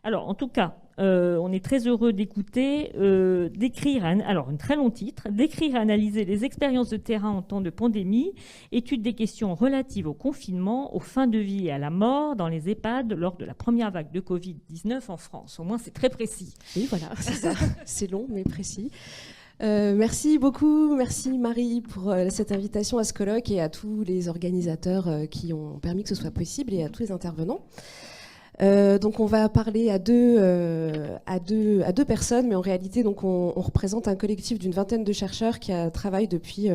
Alors, en tout cas, on est très heureux d'écouter, alors un très long titre, décrire et analyser les expériences de terrain en temps de pandémie, étude des questions relatives au confinement, aux fins de vie et à la mort dans les EHPAD lors de la première vague de Covid-19 en France. Au moins, c'est très précis. Oui, voilà, c'est ça. C'est long, mais précis. Merci beaucoup, merci Marie pour cette invitation à ce colloque et à tous les organisateurs qui ont permis que ce soit possible et à tous les intervenants. Donc on va parler à deux personnes, mais en réalité donc on représente un collectif d'une vingtaine de chercheurs qui travaillent depuis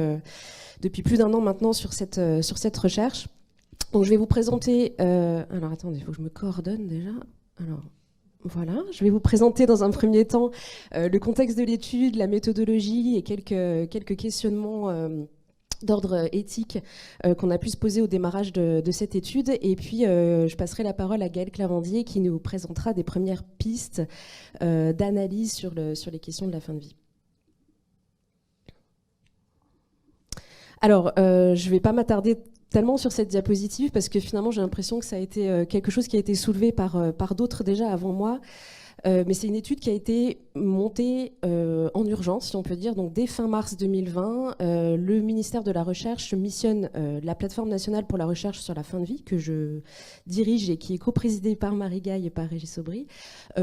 plus d'1 an maintenant sur cette recherche. Donc je vais vous présenter. Alors attendez, il faut que je me coordonne déjà. Alors voilà, je vais vous présenter dans un premier temps le contexte de l'étude, la méthodologie et quelques questionnements d'ordre éthique qu'on a pu se poser au démarrage de cette étude. Et puis, je passerai la parole à Gaëlle Clavandier qui nous présentera des premières pistes d'analyse sur les questions de la fin de vie. Alors, je ne vais pas m'attarder tellement sur cette diapositive parce que finalement, j'ai l'impression que ça a été quelque chose qui a été soulevé par d'autres déjà avant moi. Mais c'est une étude qui a été montée en urgence, si on peut dire. Donc, dès fin mars 2020, le ministère de la Recherche missionne la plateforme nationale pour la recherche sur la fin de vie, que je dirige et qui est coprésidée par Marie Gaille et par Régis Aubry,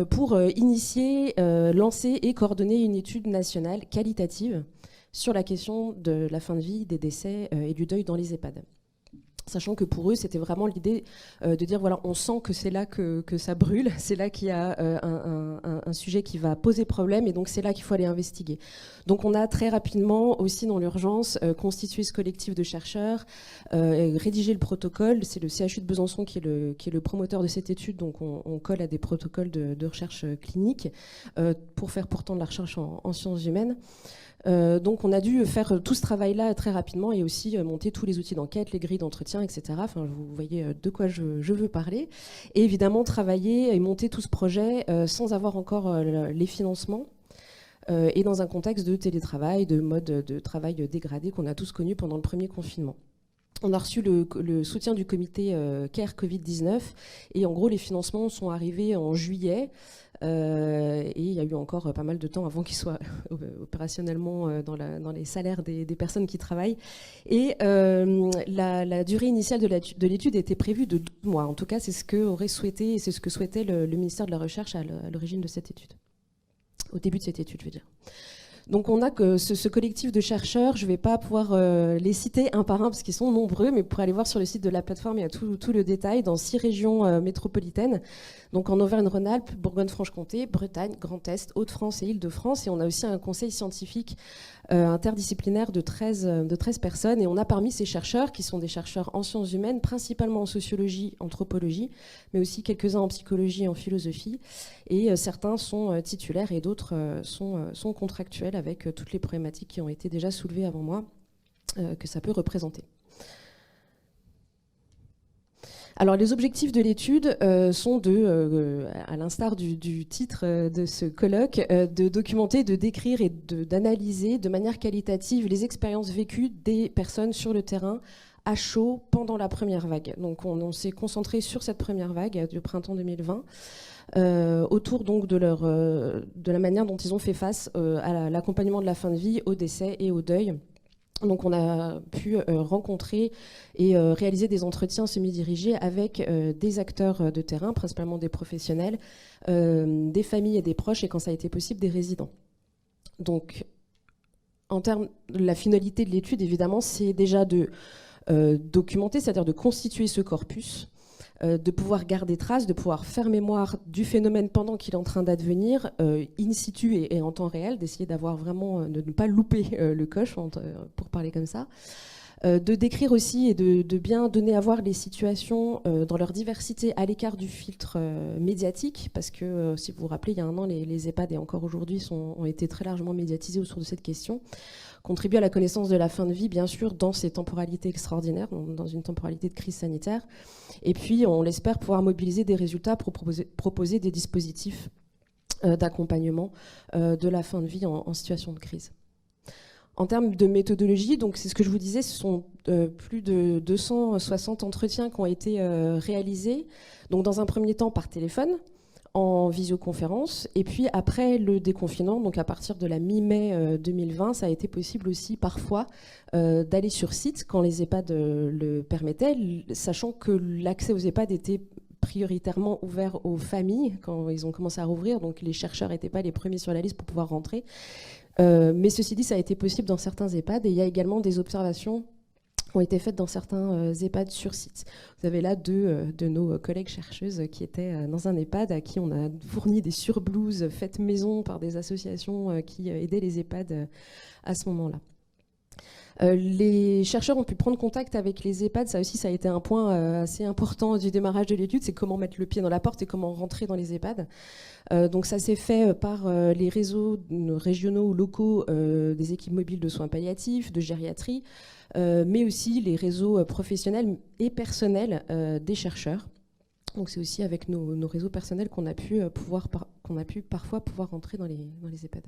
pour initier, lancer et coordonner une étude nationale qualitative sur la question de la fin de vie, des décès et du deuil dans les EHPAD. Sachant que pour eux, c'était vraiment l'idée de dire, voilà, on sent que c'est là que ça brûle, c'est là qu'il y a un sujet qui va poser problème, et donc c'est là qu'il faut aller investiguer. Donc on a très rapidement, aussi dans l'urgence, constitué ce collectif de chercheurs, rédigé le protocole. C'est le CHU de Besançon qui est le promoteur de cette étude, donc on colle à des protocoles de recherche clinique pour faire pourtant de la recherche en sciences humaines. Donc on a dû faire tout ce travail-là très rapidement et aussi monter tous les outils d'enquête, les grilles d'entretien, etc. Enfin, vous voyez de quoi je veux parler. Et évidemment, travailler et monter tout ce projet sans avoir encore les financements et dans un contexte de télétravail, de mode de travail dégradé qu'on a tous connu pendant le premier confinement. On a reçu le soutien du comité CARE Covid-19 et en gros, les financements sont arrivés en juillet. Et il y a eu encore pas mal de temps avant qu'ils soient opérationnellement dans les salaires des personnes qui travaillent. Et la durée initiale de l'étude était prévue de 12 mois. En tout cas, c'est ce qu'aurait souhaité et c'est ce que souhaitait le ministère de la Recherche à l'origine de cette étude. Au début de cette étude, je veux dire. Donc on a que ce collectif de chercheurs, je ne vais pas pouvoir les citer un par un parce qu'ils sont nombreux, mais pour aller voir sur le site de la plateforme, il y a tout le détail dans 6 régions métropolitaines, donc en Auvergne-Rhône-Alpes, Bourgogne-Franche-Comté, Bretagne, Grand Est, Hauts-de-France et Île-de-France. Et on a aussi un conseil scientifique interdisciplinaire de 13 personnes. Et on a parmi ces chercheurs, qui sont des chercheurs en sciences humaines, principalement en sociologie, anthropologie, mais aussi quelques-uns en psychologie et en philosophie. Et certains sont titulaires et d'autres sont contractuels avec toutes les problématiques qui ont été déjà soulevées avant moi, que ça peut représenter. Alors les objectifs de l'étude sont à l'instar du titre de ce colloque, de documenter, de décrire et d'analyser de manière qualitative les expériences vécues des personnes sur le terrain à chaud pendant la première vague. Donc on s'est concentré sur cette première vague du printemps 2020. Autour donc de la manière dont ils ont fait face à l'accompagnement de la fin de vie, au décès et au deuil. Donc on a pu rencontrer et réaliser des entretiens semi-dirigés avec des acteurs de terrain, principalement des professionnels, des familles et des proches, et quand ça a été possible, des résidents. Donc en termes de la finalité de l'étude, évidemment, c'est déjà de documenter, c'est-à-dire de constituer ce corpus, de pouvoir garder trace, de pouvoir faire mémoire du phénomène pendant qu'il est en train d'advenir, in situ et en temps réel, d'essayer d'avoir vraiment, de ne pas louper le coche, pour parler comme ça, de décrire aussi et de bien donner à voir les situations dans leur diversité à l'écart du filtre médiatique, parce que si vous vous rappelez, il y a 1 an, les EHPAD et encore aujourd'hui ont été très largement médiatisés autour de cette question. Contribuer à la connaissance de la fin de vie, bien sûr, dans ces temporalités extraordinaires, dans une temporalité de crise sanitaire. Et puis, on l'espère pouvoir mobiliser des résultats pour proposer des dispositifs d'accompagnement de la fin de vie en situation de crise. En termes de méthodologie, donc c'est ce que je vous disais, ce sont plus de 260 entretiens qui ont été réalisés, donc dans un premier temps par téléphone, en visioconférence. Et puis après le déconfinement, donc à partir de la mi-mai 2020, ça a été possible aussi parfois d'aller sur site quand les EHPAD le permettaient, sachant que l'accès aux EHPAD était prioritairement ouvert aux familles quand ils ont commencé à rouvrir, donc les chercheurs n'étaient pas les premiers sur la liste pour pouvoir rentrer. Mais ceci dit, ça a été possible dans certains EHPAD, et il y a également des observations qui ont été faites dans certains EHPAD sur site. Vous avez là deux de nos collègues chercheuses qui étaient dans un EHPAD à qui on a fourni des surblouses faites maison par des associations qui aidaient les EHPAD à ce moment-là. Les chercheurs ont pu prendre contact avec les EHPAD, ça aussi ça a été un point assez important du démarrage de l'étude, c'est comment mettre le pied dans la porte et comment rentrer dans les EHPAD. Donc ça s'est fait par les réseaux régionaux ou locaux des équipes mobiles de soins palliatifs, de gériatrie, mais aussi les réseaux professionnels et personnels des chercheurs. Donc c'est aussi avec nos réseaux personnels qu'on a pu parfois pouvoir rentrer dans les EHPAD.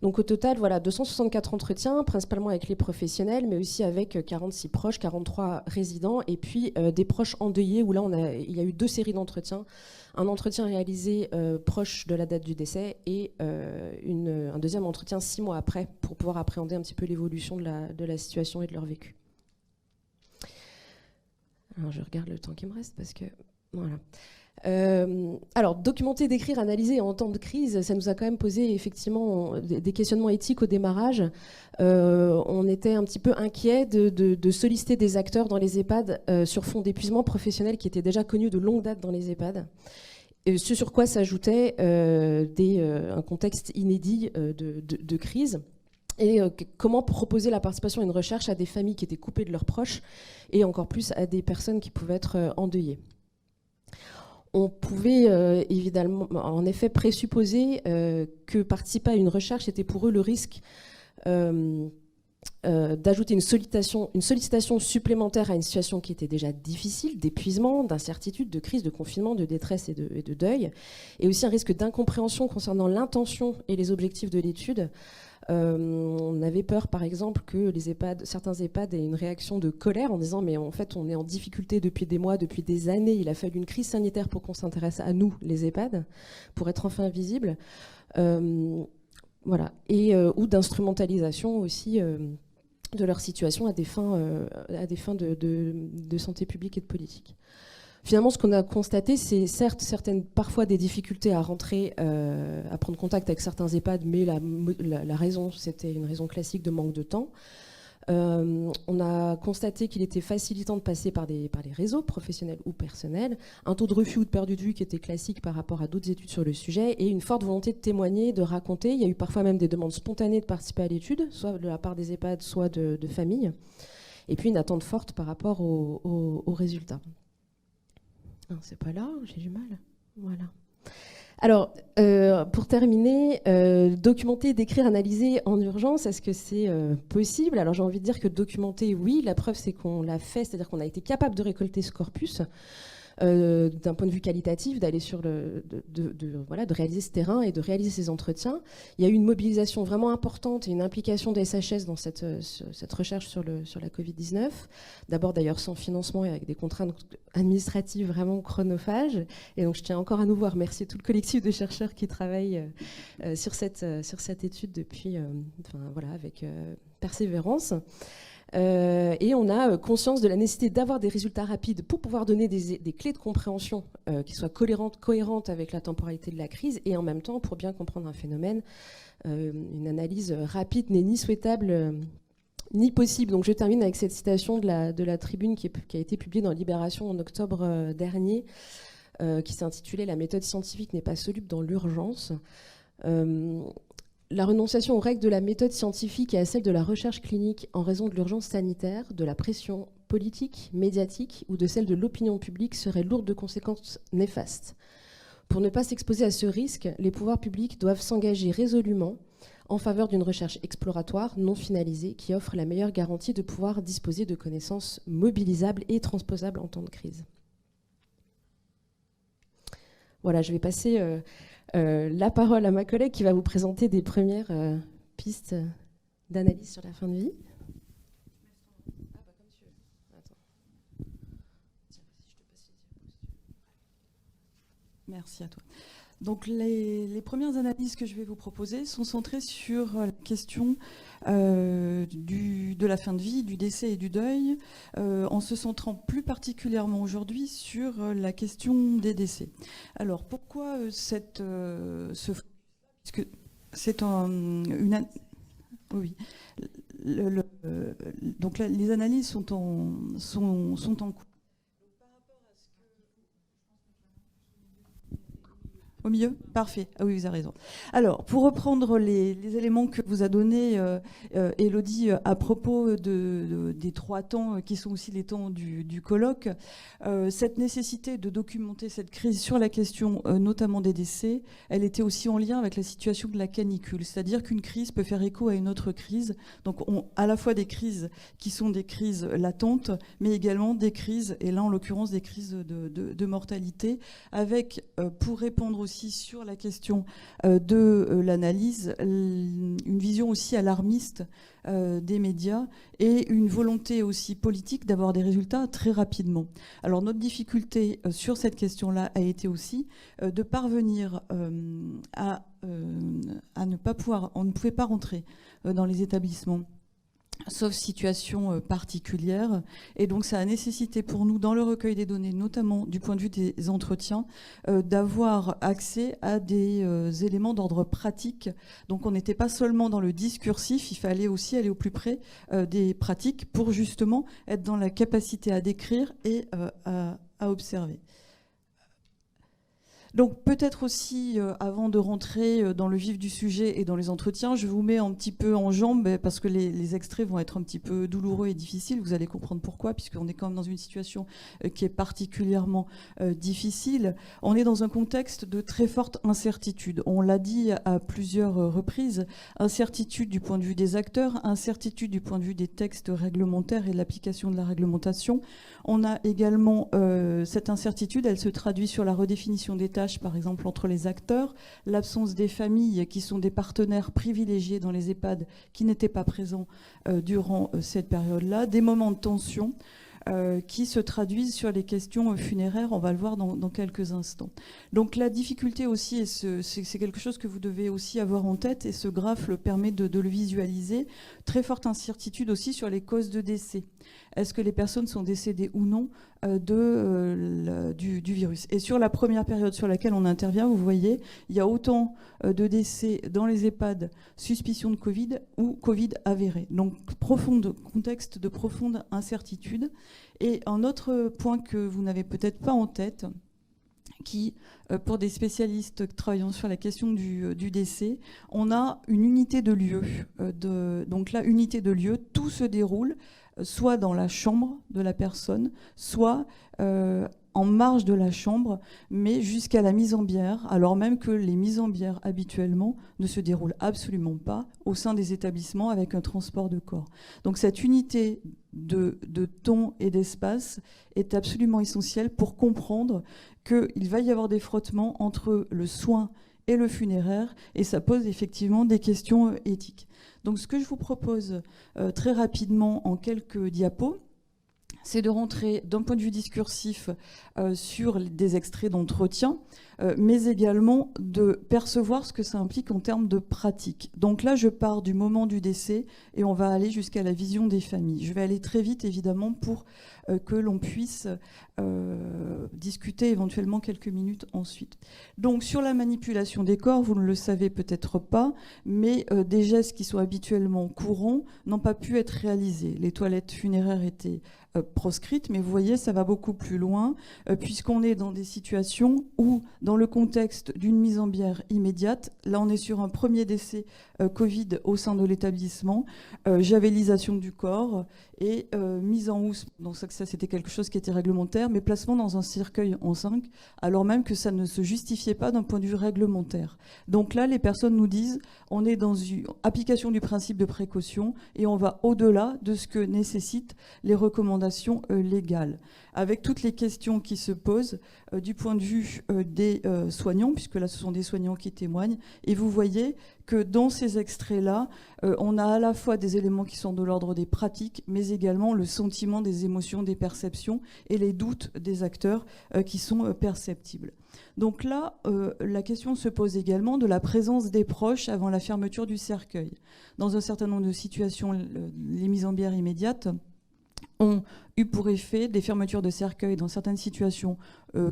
Donc au total, voilà, 264 entretiens, principalement avec les professionnels, mais aussi avec 46 proches, 43 résidents, et puis des proches endeuillés, où là il y a eu 2 séries d'entretiens. Un entretien réalisé proche de la date du décès et un deuxième entretien 6 mois après, pour pouvoir appréhender un petit peu l'évolution de la situation et de leur vécu. Alors je regarde le temps qui me reste parce que... Voilà. Alors, documenter, décrire, analyser en temps de crise, ça nous a quand même posé effectivement des questionnements éthiques au démarrage. On était un petit peu inquiets de solliciter des acteurs dans les EHPAD sur fond d'épuisement professionnel qui était déjà connu de longue date dans les EHPAD. Et ce sur quoi s'ajoutait un contexte inédit de crise. Et comment proposer la participation à une recherche à des familles qui étaient coupées de leurs proches et encore plus à des personnes qui pouvaient être endeuillées. On pouvait évidemment, en effet, présupposer que participer à une recherche était pour eux le risque d'ajouter une sollicitation supplémentaire à une situation qui était déjà difficile, d'épuisement, d'incertitude, de crise, de confinement, de détresse et de deuil, et aussi un risque d'incompréhension concernant l'intention et les objectifs de l'étude. On avait peur, par exemple, que certains EHPAD aient une réaction de colère en disant « mais en fait, on est en difficulté depuis des mois, depuis des années, il a fallu une crise sanitaire pour qu'on s'intéresse à nous, les EHPAD, pour être enfin visibles. » Voilà. Et ou d'instrumentalisation aussi de leur situation à des fins de santé publique et de politique. Finalement, ce qu'on a constaté, c'est certes parfois des difficultés à rentrer, à prendre contact avec certains EHPAD, mais la raison, c'était une raison classique de manque de temps. On a constaté qu'il était facilitant de passer par les réseaux professionnels ou personnels, un taux de refus ou de perdu de vue qui était classique par rapport à d'autres études sur le sujet, et une forte volonté de témoigner, de raconter. Il y a eu parfois même des demandes spontanées de participer à l'étude, soit de la part des EHPAD, soit de familles, et puis une attente forte par rapport aux résultats. C'est pas là, j'ai du mal. Voilà. Alors, pour terminer, documenter, décrire, analyser en urgence, est-ce que c'est possible? Alors j'ai envie de dire que documenter, oui, la preuve c'est qu'on l'a fait, c'est-à-dire qu'on a été capable de récolter ce corpus, d'un point de vue qualitatif, d'aller sur de réaliser ce terrain et de réaliser ces entretiens. Il y a eu une mobilisation vraiment importante et une implication des SHS dans cette recherche sur la Covid-19. D'abord d'ailleurs sans financement et avec des contraintes administratives vraiment chronophages. Et donc je tiens encore à nouveau à remercier tout le collectif de chercheurs qui travaillent sur cette étude depuis, avec persévérance. Et on a conscience de la nécessité d'avoir des résultats rapides pour pouvoir donner des clés de compréhension qui soient cohérentes avec la temporalité de la crise, et en même temps, pour bien comprendre un phénomène, une analyse rapide n'est ni souhaitable ni possible. Donc je termine avec cette citation de la tribune qui a été publiée dans Libération en octobre dernier, qui s'intitulait « La méthode scientifique n'est pas soluble dans l'urgence ». La renonciation aux règles de la méthode scientifique et à celle de la recherche clinique en raison de l'urgence sanitaire, de la pression politique, médiatique ou de celle de l'opinion publique serait lourde de conséquences néfastes. Pour ne pas s'exposer à ce risque, les pouvoirs publics doivent s'engager résolument en faveur d'une recherche exploratoire non finalisée qui offre la meilleure garantie de pouvoir disposer de connaissances mobilisables et transposables en temps de crise. Voilà, je vais passer la parole à ma collègue qui va vous présenter des premières pistes d'analyse sur la fin de vie. Merci à toi. Donc les premières analyses que je vais vous proposer sont centrées sur la question de la fin de vie, du décès et du deuil, en se centrant plus particulièrement aujourd'hui sur la question des décès. Alors pourquoi puisque c'est oui. Donc là, les analyses sont en cours. Au milieu ? Parfait. Ah oui, vous avez raison. Alors, pour reprendre les éléments que vous a donnés Élodie à propos des 3 temps qui sont aussi les temps du colloque, cette nécessité de documenter cette crise sur la question notamment des décès, elle était aussi en lien avec la situation de la canicule. C'est-à-dire qu'une crise peut faire écho à une autre crise. Donc, à la fois des crises qui sont des crises latentes, mais également des crises, et là en l'occurrence des crises de mortalité, avec, pour répondre aussi sur la question de l'analyse, une vision aussi alarmiste des médias et une volonté aussi politique d'avoir des résultats très rapidement. Alors notre difficulté sur cette question-là a été aussi de parvenir à ne pas pouvoir, on ne pouvait pas rentrer dans les établissements sauf situation particulière. Et donc ça a nécessité pour nous, dans le recueil des données, notamment du point de vue des entretiens, d'avoir accès à des éléments d'ordre pratique. Donc on n'était pas seulement dans le discursif, il fallait aussi aller au plus près des pratiques pour justement être dans la capacité à décrire et à observer. Donc peut-être aussi, avant de rentrer dans le vif du sujet et dans les entretiens, je vous mets un petit peu en jambe, parce que les extraits vont être un petit peu douloureux et difficiles. Vous allez comprendre pourquoi, puisqu'on est quand même dans une situation qui est particulièrement difficile. On est dans un contexte de très forte incertitude. On l'a dit à plusieurs reprises, incertitude du point de vue des acteurs, incertitude du point de vue des textes réglementaires et de l'application de la réglementation. On a également cette incertitude, elle se traduit sur la redéfinition des tâches, par exemple, entre les acteurs, l'absence des familles qui sont des partenaires privilégiés dans les EHPAD qui n'étaient pas présents durant cette période-là, des moments de tension qui se traduisent sur les questions funéraires, on va le voir dans quelques instants. Donc la difficulté aussi, et c'est quelque chose que vous devez aussi avoir en tête, et ce graphe le permet de le visualiser, très forte incertitude aussi sur les causes de décès. Est-ce que les personnes sont décédées ou non du virus? Et sur la première période sur laquelle on intervient, vous voyez, il y a autant de décès dans les EHPAD, suspicion de Covid ou Covid avéré. Donc contexte de profonde incertitude. Et un autre point que vous n'avez peut-être pas en tête, qui, pour des spécialistes travaillant sur la question du décès, on a une unité de lieu. Donc là, unité de lieu, tout se déroule soit dans la chambre de la personne, soit en marge de la chambre, mais jusqu'à la mise en bière, alors même que les mises en bière habituellement ne se déroulent absolument pas au sein des établissements avec un transport de corps. Donc cette unité de temps et d'espace est absolument essentielle pour comprendre qu'il va y avoir des frottements entre le soin et le funéraire, et ça pose effectivement des questions éthiques. Donc ce que je vous propose très rapidement en quelques diapos, c'est de rentrer d'un point de vue discursif sur des extraits d'entretien, mais également de percevoir ce que ça implique en termes de pratique. Donc là, je pars du moment du décès et on va aller jusqu'à la vision des familles. Je vais aller très vite, évidemment, pour que l'on puisse discuter éventuellement quelques minutes ensuite. Donc sur la manipulation des corps, vous ne le savez peut-être pas, mais des gestes qui sont habituellement courants n'ont pas pu être réalisés. Les toilettes funéraires étaient proscrites, mais vous voyez, ça va beaucoup plus loin, puisqu'on est dans des situations où, dans le contexte d'une mise en bière immédiate, là on est sur un premier décès Covid au sein de l'établissement, javélisation du corps et mise en housse, donc ça c'était quelque chose qui était réglementaire, mais placement dans un cercueil en zinc, alors même que ça ne se justifiait pas d'un point de vue réglementaire. Donc là, les personnes nous disent, on est dans une application du principe de précaution et on va au-delà de ce que nécessitent les recommandations recommandation légale, avec toutes les questions qui se posent du point de vue des soignants, puisque là ce sont des soignants qui témoignent, et vous voyez que dans ces extraits-là, on a à la fois des éléments qui sont de l'ordre des pratiques, mais également le sentiment des émotions, des perceptions et les doutes des acteurs qui sont perceptibles. Donc là, la question se pose également de la présence des proches avant la fermeture du cercueil. Dans un certain nombre de situations, les mises en bière immédiates ont eu pour effet des fermetures de cercueil dans certaines situations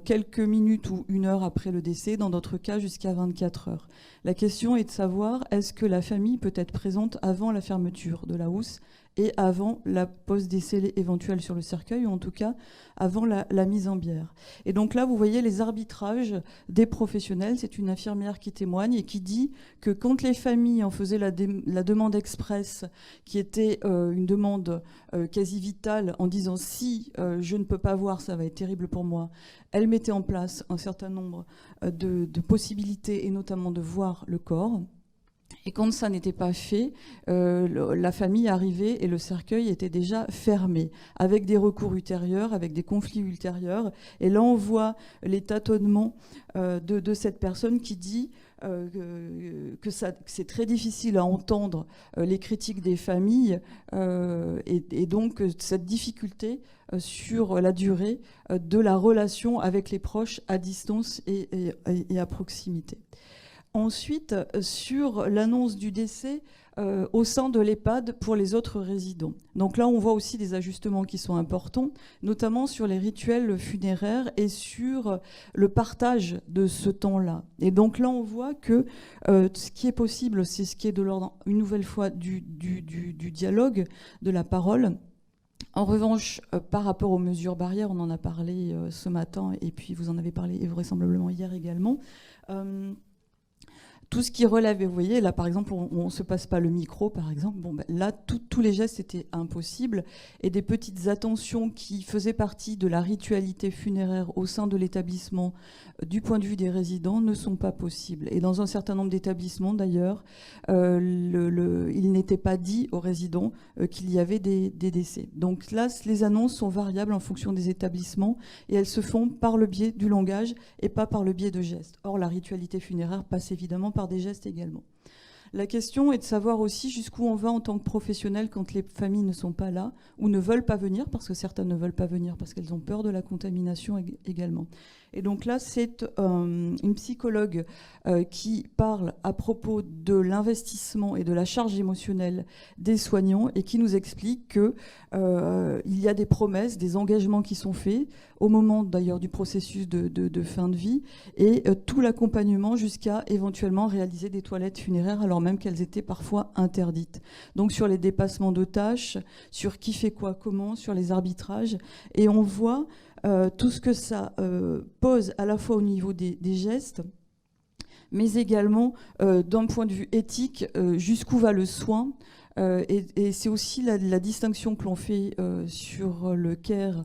quelques minutes ou 1 heure après le décès, dans d'autres cas jusqu'à 24 heures. La question est de savoir, est-ce que la famille peut être présente avant la fermeture de la housse et avant la pose décès éventuelle sur le cercueil, ou en tout cas avant la mise en bière. Et donc là, vous voyez les arbitrages des professionnels. C'est une infirmière qui témoigne et qui dit que quand les familles en faisaient la demande express, qui était une demande quasi vitale, en disant si je ne peux pas voir, ça va être terrible pour moi, elle mettait en place un certain nombre de possibilités, et notamment de voir le corps. Et quand ça n'était pas fait, la famille arrivait et le cercueil était déjà fermé, avec des recours ultérieurs, avec des conflits ultérieurs. Et là, on voit les tâtonnements de cette personne qui dit que c'est très difficile à entendre les critiques des familles, et donc cette difficulté sur la durée de la relation avec les proches à distance et à proximité. Ensuite, sur l'annonce du décès au sein de l'EHPAD pour les autres résidents. Donc là, on voit aussi des ajustements qui sont importants, notamment sur les rituels funéraires et sur le partage de ce temps-là. Et donc là, on voit que ce qui est possible, c'est ce qui est de l'ordre, une nouvelle fois, du dialogue, de la parole. En revanche, par rapport aux mesures barrières, on en a parlé ce matin, et puis vous en avez parlé vraisemblablement hier également, tout ce qui relève, et vous voyez, là par exemple, on ne se passe pas le micro, par exemple, bon, ben, là tous les gestes étaient impossibles, et des petites attentions qui faisaient partie de la ritualité funéraire au sein de l'établissement, du point de vue des résidents, ne sont pas possibles. Et dans un certain nombre d'établissements, d'ailleurs, il n'était pas dit aux résidents qu'il y avait des décès. Donc là, les annonces sont variables en fonction des établissements, et elles se font par le biais du langage et pas par le biais de gestes. Or, la ritualité funéraire passe évidemment par des gestes également. La question est de savoir aussi jusqu'où on va en tant que professionnel quand les familles ne sont pas là ou ne veulent pas venir, parce que certaines ne veulent pas venir parce qu'elles ont peur de la contamination également. Et donc là, c'est une psychologue qui parle à propos de l'investissement et de la charge émotionnelle des soignants et qui nous explique qu'il y a des promesses, des engagements qui sont faits au moment d'ailleurs du processus de fin de vie, et tout l'accompagnement jusqu'à éventuellement réaliser des toilettes funéraires alors même qu'elles étaient parfois interdites. Donc sur les dépassements de tâches, sur qui fait quoi, comment, sur les arbitrages, et on voit tout ce que ça pose à la fois au niveau des gestes, mais également d'un point de vue éthique, jusqu'où va le soin. Et c'est aussi la distinction que l'on fait sur le care,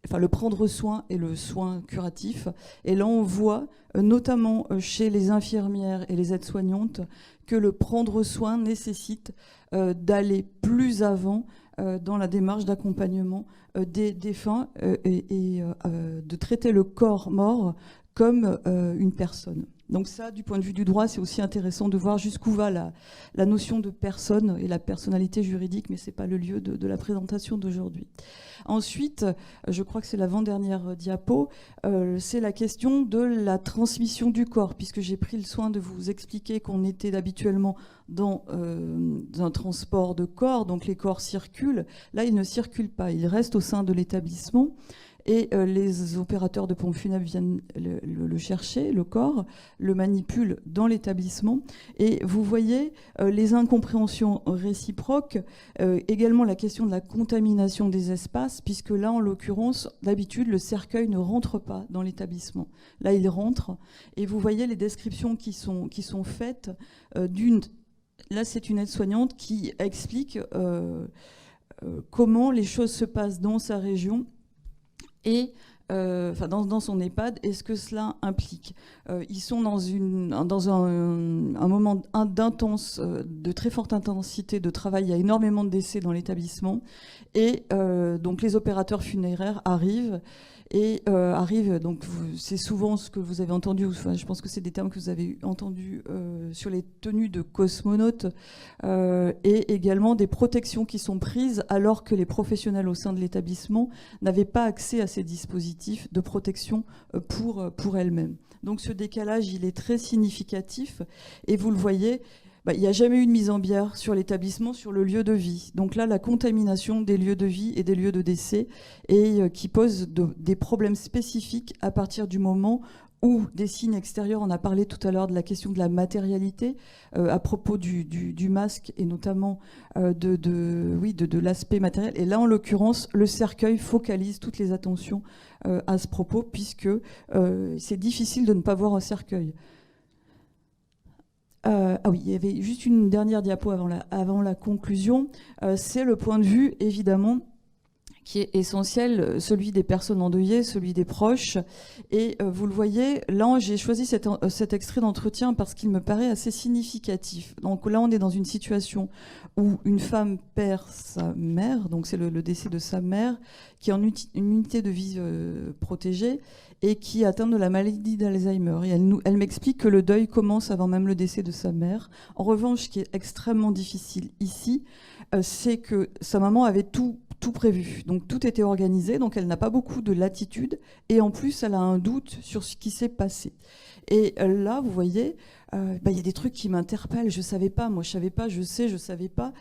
enfin le prendre soin et le soin curatif. Et là, on voit, notamment chez les infirmières et les aides-soignantes, que le prendre soin nécessite d'aller plus avant dans la démarche d'accompagnement des défunts et de traiter le corps mort comme une personne. Donc ça, du point de vue du droit, c'est aussi intéressant de voir jusqu'où va la notion de personne et la personnalité juridique, mais ce n'est pas le lieu de la présentation d'aujourd'hui. Ensuite, je crois que c'est l'avant-dernière diapo, c'est la question de la transmission du corps, puisque j'ai pris le soin de vous expliquer qu'on était habituellement dans un transport de corps, donc les corps circulent. Là, ils ne circulent pas, ils restent au sein de l'établissement. Et les opérateurs de pompes funèbres viennent le chercher, le corps, le manipulent dans l'établissement. Et vous voyez les incompréhensions réciproques, également la question de la contamination des espaces, puisque là, en l'occurrence, d'habitude, le cercueil ne rentre pas dans l'établissement. Là, il rentre. Et vous voyez les descriptions qui sont faites d'une... Là, c'est une aide-soignante qui explique comment les choses se passent dans sa région, et dans son EHPAD, et ce que cela implique. Ils sont dans un moment de très forte intensité de travail. Il y a énormément de décès dans l'établissement, et donc les opérateurs funéraires arrivent. Donc c'est souvent ce que vous avez entendu, enfin, je pense que c'est des termes que vous avez entendus sur les tenues de cosmonautes, et également des protections qui sont prises alors que les professionnels au sein de l'établissement n'avaient pas accès à ces dispositifs de protection pour elles-mêmes. Donc ce décalage, il est très significatif, et vous le voyez, il n'y a jamais eu de mise en bière sur l'établissement, sur le lieu de vie. Donc là, la contamination des lieux de vie et des lieux de décès, et qui pose des problèmes spécifiques à partir du moment où des signes extérieurs, on a parlé tout à l'heure de la question de la matérialité, à propos du masque, et notamment de l'aspect matériel. Et là, en l'occurrence, le cercueil focalise toutes les attentions à ce propos, puisque c'est difficile de ne pas voir un cercueil. Oui, il y avait juste une dernière diapo avant la conclusion. C'est le point de vue, évidemment, qui est essentiel, celui des personnes endeuillées, celui des proches. Et vous le voyez, là, j'ai choisi cet extrait d'entretien parce qu'il me paraît assez significatif. Donc là, on est dans une situation où une femme perd sa mère, donc c'est le décès de sa mère, qui est en une unité de vie protégée, et qui est atteinte de la maladie d'Alzheimer. Et elle m'explique que le deuil commence avant même le décès de sa mère. En revanche, ce qui est extrêmement difficile ici, c'est que sa maman avait tout prévu. Donc tout était organisé, donc elle n'a pas beaucoup de latitude, et en plus elle a un doute sur ce qui s'est passé. Et là, vous voyez, il y a des trucs qui m'interpellent. Je savais pas, moi je savais pas, je savais pas.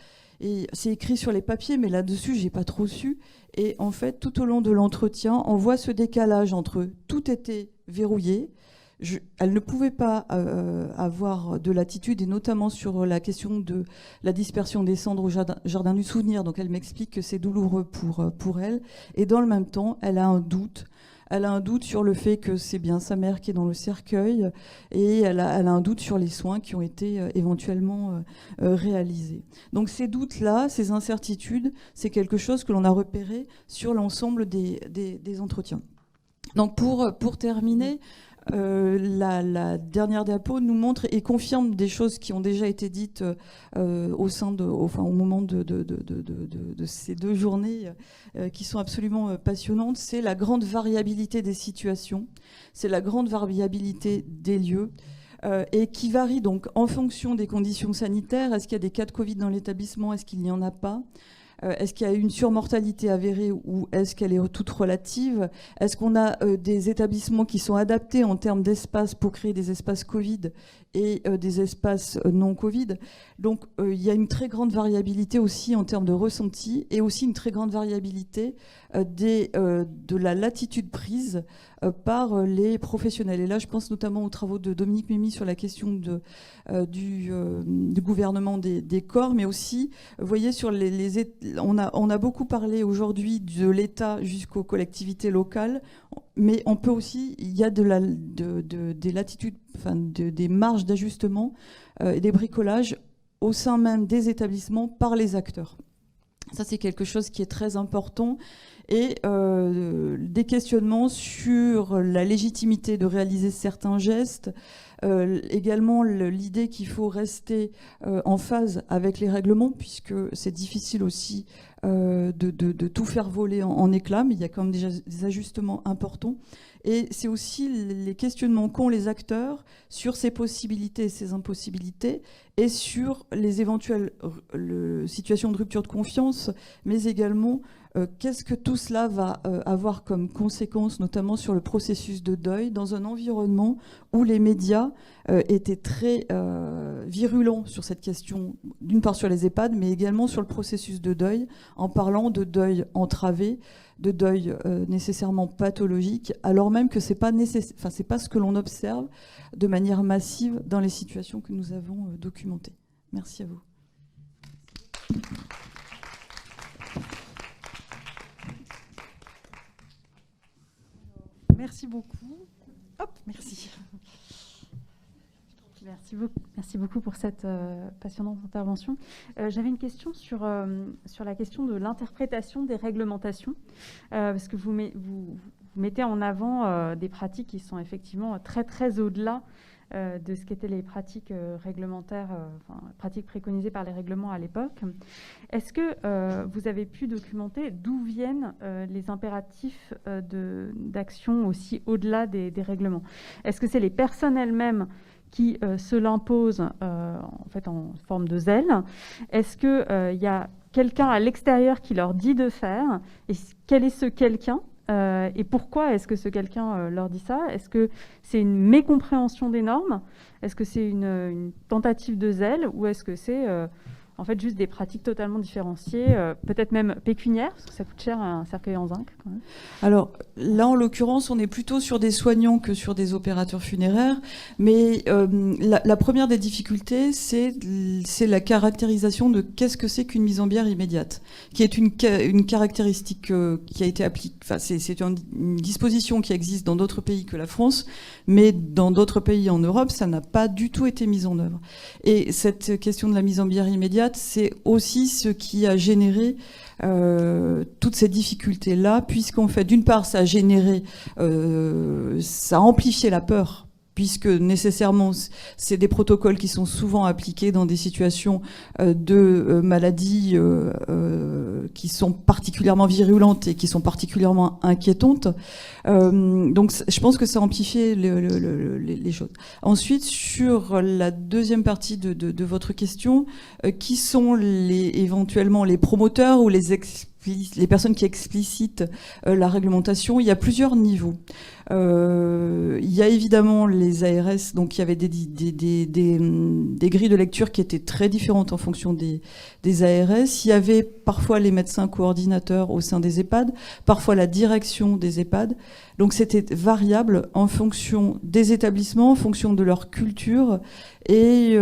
Et c'est écrit sur les papiers, mais là-dessus, j'ai pas trop su. Et en fait, tout au long de l'entretien, on voit ce décalage entre tout était verrouillé. Elle ne pouvait pas avoir de latitude, et notamment sur la question de la dispersion des cendres au jardin du souvenir. Donc elle m'explique que c'est douloureux pour elle. Et dans le même temps, elle a un doute. Elle a un doute sur le fait que c'est bien sa mère qui est dans le cercueil, et elle a un doute sur les soins qui ont été éventuellement réalisés. Donc ces doutes-là, ces incertitudes, c'est quelque chose que l'on a repéré sur l'ensemble des entretiens. Donc pour terminer, la dernière diapo nous montre et confirme des choses qui ont déjà été dites au moment de ces 2 journées qui sont absolument passionnantes. C'est la grande variabilité des situations, c'est la grande variabilité des lieux, et qui varie donc en fonction des conditions sanitaires. Est-ce qu'il y a des cas de Covid dans l'établissement? Est-ce qu'il n'y en a pas? Est-ce qu'il y a une surmortalité avérée, ou est-ce qu'elle est toute relative? Est-ce qu'on a des établissements qui sont adaptés en termes d'espace pour créer des espaces Covid et des espaces non Covid? Donc il y a une très grande variabilité aussi en termes de ressenti, et aussi une très grande variabilité de la latitude prise par les professionnels. Et là, je pense notamment aux travaux de Dominique Mémy sur la question du gouvernement des corps, mais aussi, vous voyez, sur on a beaucoup parlé aujourd'hui de l'État jusqu'aux collectivités locales, mais on peut aussi, il y a des latitudes, des marges d'ajustement et des bricolages au sein même des établissements par les acteurs. Ça, c'est quelque chose qui est très important. Et des questionnements sur la légitimité de réaliser certains gestes, également l'idée qu'il faut rester en phase avec les règlements, puisque c'est difficile aussi de tout faire voler en éclats, mais il y a quand même déjà des ajustements importants. Et c'est aussi les questionnements qu'ont les acteurs sur ces possibilités et ces impossibilités, et sur les éventuelles situations de rupture de confiance, mais également qu'est-ce que tout cela va avoir comme conséquence, notamment sur le processus de deuil, dans un environnement où les médias étaient très virulents sur cette question, d'une part sur les EHPAD, mais également sur le processus de deuil, en parlant de deuil entravé, de deuil nécessairement pathologique, alors même que c'est pas ce que l'on observe de manière massive dans les situations que nous avons documentées. Merci à vous. Merci beaucoup. Hop, merci. Merci beaucoup pour cette passionnante intervention. J'avais une question sur la question de l'interprétation des réglementations, parce que vous mettez en avant des pratiques qui sont effectivement très, très au-delà de ce qu'étaient les pratiques réglementaires, pratiques préconisées par les règlements à l'époque. Est-ce que vous avez pu documenter d'où viennent les impératifs d'action aussi au-delà des règlements? Est-ce que c'est les personnes elles-mêmes qui se l'imposent en fait en forme de zèle? Est-ce qu'il y a quelqu'un à l'extérieur qui leur dit de faire? Et quel est ce quelqu'un? Et pourquoi est-ce que ce quelqu'un leur dit ça? Est-ce que c'est une mécompréhension des normes? Est-ce que c'est une tentative de zèle? Ou est-ce que c'est en fait juste des pratiques totalement différenciées, peut-être même pécuniaires, parce que ça coûte cher un cercueil en zinc quand même? Alors là, en l'occurrence, on est plutôt sur des soignants que sur des opérateurs funéraires. Mais la première des difficultés, c'est la caractérisation de qu'est-ce que c'est qu'une mise en bière immédiate, qui est une caractéristique qui a été appliquée. Enfin, c'est une disposition qui existe dans d'autres pays que la France, mais dans d'autres pays en Europe, ça n'a pas du tout été mis en œuvre. Et cette question de la mise en bière immédiate, c'est aussi ce qui a généré toutes ces difficultés-là, puisqu'en fait, d'une part, ça a généré, ça a amplifié la peur, puisque nécessairement, c'est des protocoles qui sont souvent appliqués dans des situations de maladies qui sont particulièrement virulentes et qui sont particulièrement inquiétantes. Donc, je pense que ça a amplifié les choses. Ensuite, sur la deuxième partie de votre question, qui sont éventuellement les promoteurs ou les personnes qui explicitent la réglementation? Il y a plusieurs niveaux. Il y a évidemment les ARS, donc il y avait des grilles de lecture qui étaient très différentes en fonction des ARS. Il y avait parfois les médecins coordinateurs au sein des EHPAD, parfois la direction des EHPAD. Donc c'était variable en fonction des établissements, en fonction de leur culture et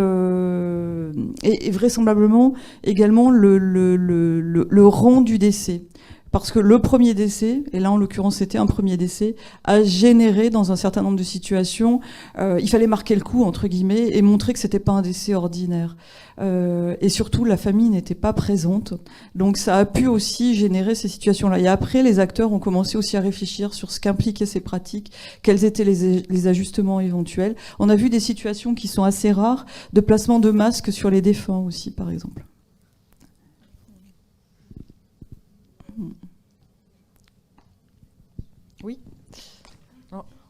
vraisemblablement également le rang du décès. Parce que le premier décès, et là en l'occurrence c'était un premier décès, a généré dans un certain nombre de situations, il fallait marquer le coup entre guillemets et montrer que c'était pas un décès ordinaire. Et surtout la famille n'était pas présente, donc ça a pu aussi générer ces situations-là. Et après les acteurs ont commencé aussi à réfléchir sur ce qu'impliquaient ces pratiques, quels étaient les ajustements éventuels. On a vu des situations qui sont assez rares, de placement de masques sur les défunts aussi par exemple. Oui.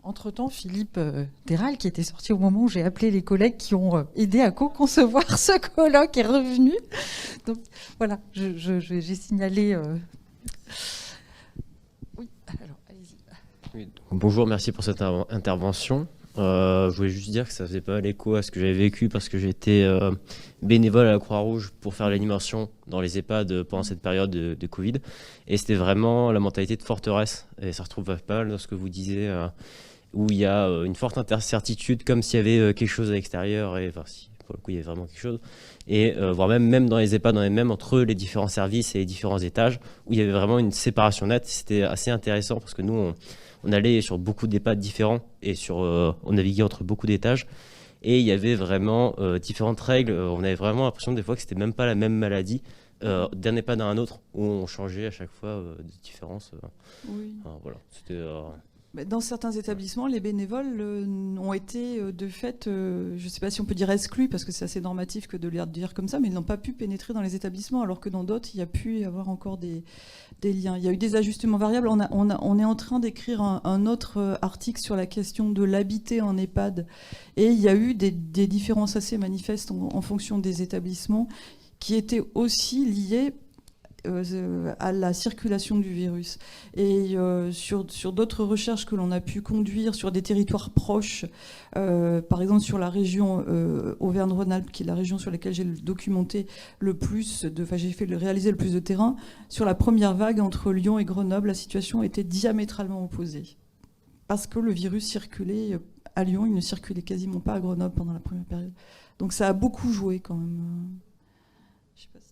Entre-temps, Philippe Terral, qui était sorti au moment où j'ai appelé les collègues qui ont aidé à co-concevoir ce colloque, est revenu. Donc voilà, j'ai signalé... Oui, alors allez-y. Oui, bonjour, merci pour cette intervention. Je voulais juste dire que ça faisait pas l'écho à ce que j'avais vécu parce que j'étais bénévole à la Croix-Rouge pour faire l'animation dans les EHPAD pendant cette période de Covid. Et c'était vraiment la mentalité de forteresse. Et ça retrouve pas mal dans ce que vous disiez, où il y a une forte incertitude, comme s'il y avait quelque chose à l'extérieur. Et enfin, si, pour le coup, il y avait vraiment quelque chose. Et voire même dans les EHPAD, même entre les différents services et les différents étages, où il y avait vraiment une séparation nette. C'était assez intéressant parce que nous, on allait sur beaucoup d'EHPAD différents et on naviguait entre beaucoup d'étages. Et il y avait vraiment différentes règles. On avait vraiment l'impression des fois que c'était même pas la même maladie d'un EHPAD à un autre, où on changeait à chaque fois de différence. Oui. Voilà, c'était... Dans certains établissements, les bénévoles ont été de fait, je ne sais pas si on peut dire exclus, parce que c'est assez normatif que de le dire comme ça, mais ils n'ont pas pu pénétrer dans les établissements, alors que dans d'autres, il y a pu y avoir encore des liens. Il y a eu des ajustements variables. On est en train d'écrire un autre article sur la question de l'habiter en EHPAD, et il y a eu des différences assez manifestes en fonction des établissements, qui étaient aussi liées à la circulation du virus. Et sur d'autres recherches que l'on a pu conduire sur des territoires proches, par exemple sur la région Auvergne-Rhône-Alpes, qui est la région sur laquelle j'ai documenté le plus, j'ai réalisé le plus de terrain, sur la première vague entre Lyon et Grenoble, la situation était diamétralement opposée. Parce que le virus circulait à Lyon, il ne circulait quasiment pas à Grenoble pendant la première période. Donc ça a beaucoup joué quand même. Je sais pas si...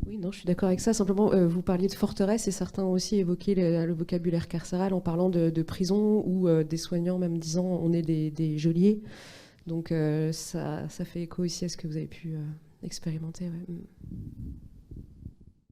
Oui, non, je suis d'accord avec ça. Simplement, vous parliez de forteresse et certains ont aussi évoqué le vocabulaire carcéral en parlant de prison ou des soignants même disant on est des geôliers. Donc ça fait écho aussi à ce que vous avez pu expérimenter. Ouais.